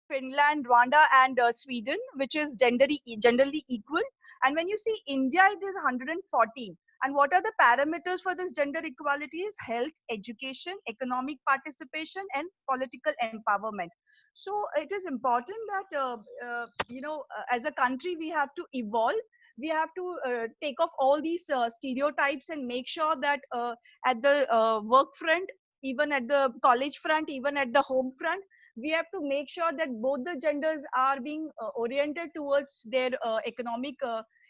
Finland, Rwanda, and Sweden, which is generally equal. And when you see India, it is 114. And what are the parameters for this gender equality? Is health, education, economic participation, and political empowerment. So it is important that as a country, we have to evolve. We have to take off all these stereotypes and make sure that at the work front, even at the college front, even at the home front, we have to make sure that both the genders are being oriented towards their economic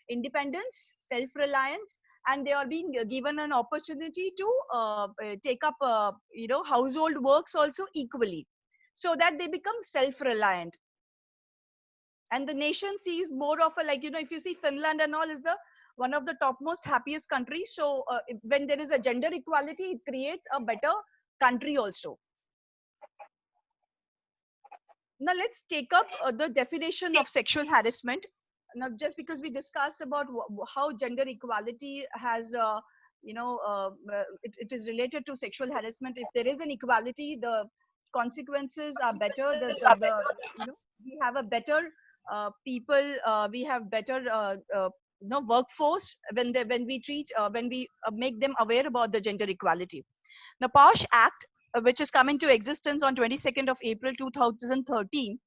independence, self-reliance, and they are being given an opportunity to take up household works also equally, so that they become self-reliant. And the nation sees more of a, like, if you see Finland and all, is the one of the topmost happiest countries. So when there is a gender equality, it creates a better country also. Now let's take up the definition of sexual harassment. Now, just because we discussed about how gender equality has it is related to sexual harassment. If there is an equality, the consequences are better. The we have a better people, we have better workforce when we treat when we make them aware about the gender equality. The POSH Act, which has come into existence on 22nd of April 2013,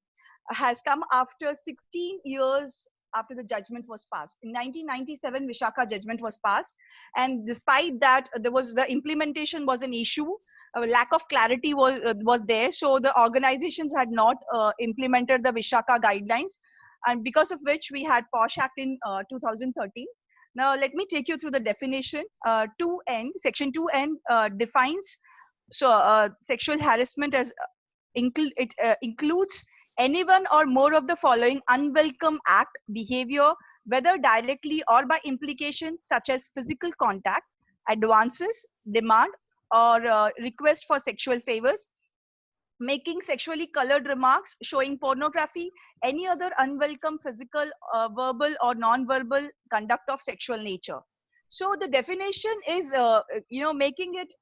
has come after 16 years after the judgment was passed. In 1997, Vishaka judgment was passed, and despite that, the implementation was an issue. A lack of clarity was there, so the organizations had not implemented the Vishaka guidelines, and because of which we had POSH Act in 2013. Now, let me take you through the definition. 2N, Section 2N defines sexual harassment as includes anyone or more of the following unwelcome act, behavior, whether directly or by implication, such as physical contact, advances, demand, or request for sexual favors, making sexually colored remarks, showing pornography, any other unwelcome physical, verbal, or non-verbal conduct of sexual nature. So the definition is, making it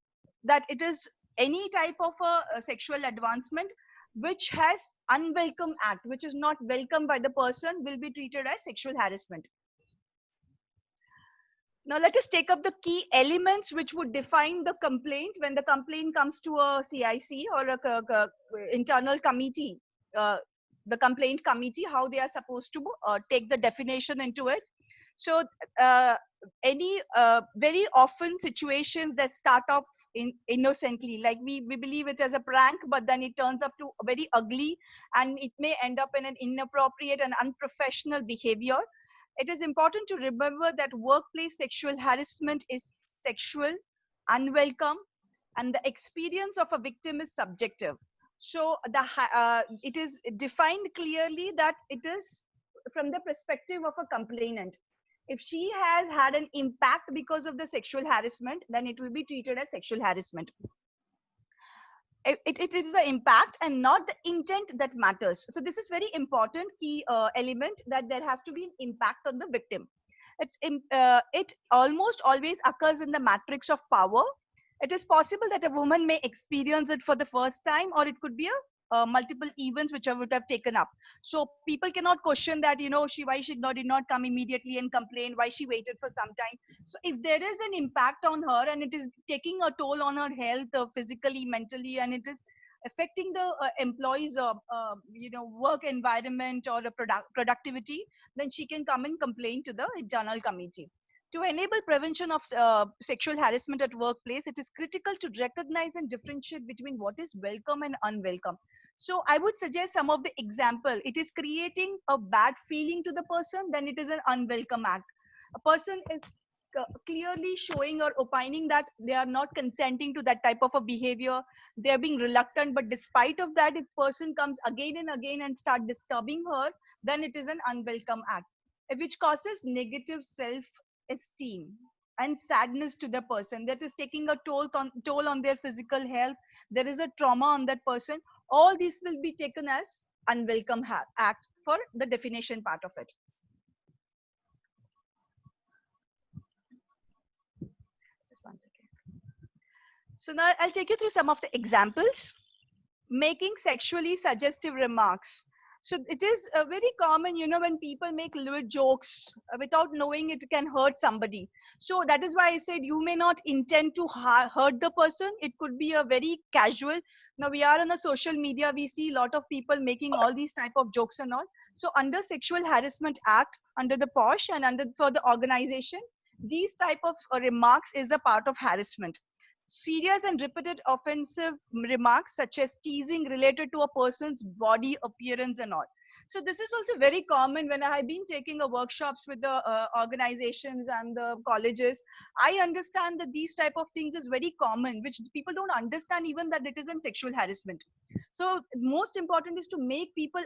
that it is any type of a sexual advancement which has unwelcome act, which is not welcome by the person, will be treated as sexual harassment. Now let us take up the key elements which would define the complaint when the complaint comes to a CIC or a internal committee, the complaint committee, how they are supposed to take the definition into it. So any very often situations that start off innocently, like we believe it as a prank, but then it turns up to very ugly, and it may end up in an inappropriate and unprofessional behavior. It is important to remember that workplace sexual harassment is sexual, unwelcome, and the experience of a victim is subjective. So it is defined clearly that it is from the perspective of a complainant. If she has had an impact because of the sexual harassment, then it will be treated as sexual harassment. It is the impact and not the intent that matters. So this is very important key element, that there has to be an impact on the victim. It almost always occurs in the matrix of power. It is possible that a woman may experience it for the first time, or it could be a multiple events which I would have taken up. So people cannot question that, why she did not come immediately and complain, why she waited for some time. So if there is an impact on her and it is taking a toll on her health, physically, mentally, and it is affecting the employees work environment or a productivity, then she can come and complain to the internal committee. To enable prevention of sexual harassment at workplace, it is critical to recognize and differentiate between what is welcome and unwelcome. So I would suggest some of the example. It is creating a bad feeling to the person, then it is an unwelcome act. A person is clearly showing or opining that they are not consenting to that type of a behavior. They are being reluctant, but despite of that, if person comes again and again and start disturbing her, then it is an unwelcome act, which causes negative self-esteem and sadness to the person, that is taking a toll on their physical health. There is a trauma on that person. All these will be taken as unwelcome act for the definition part of it. Just one second. So now I'll take you through some of the examples. Making sexually suggestive remarks. So it is very common, when people make lewd jokes without knowing it can hurt somebody. So that is why I said you may not intend to hurt the person. It could be a very casual. Now we are on a social media. We see a lot of people making all these type of jokes and all. So under Sexual Harassment Act, under the POSH and under for the organization, these type of remarks is a part of harassment. Serious and repeated offensive remarks such as teasing related to a person's body appearance and all. So this is also very common when I have been taking a workshops with the organizations and the colleges. I understand that these type of things is very common, which people don't understand even that it isn't sexual harassment. So most important is to make people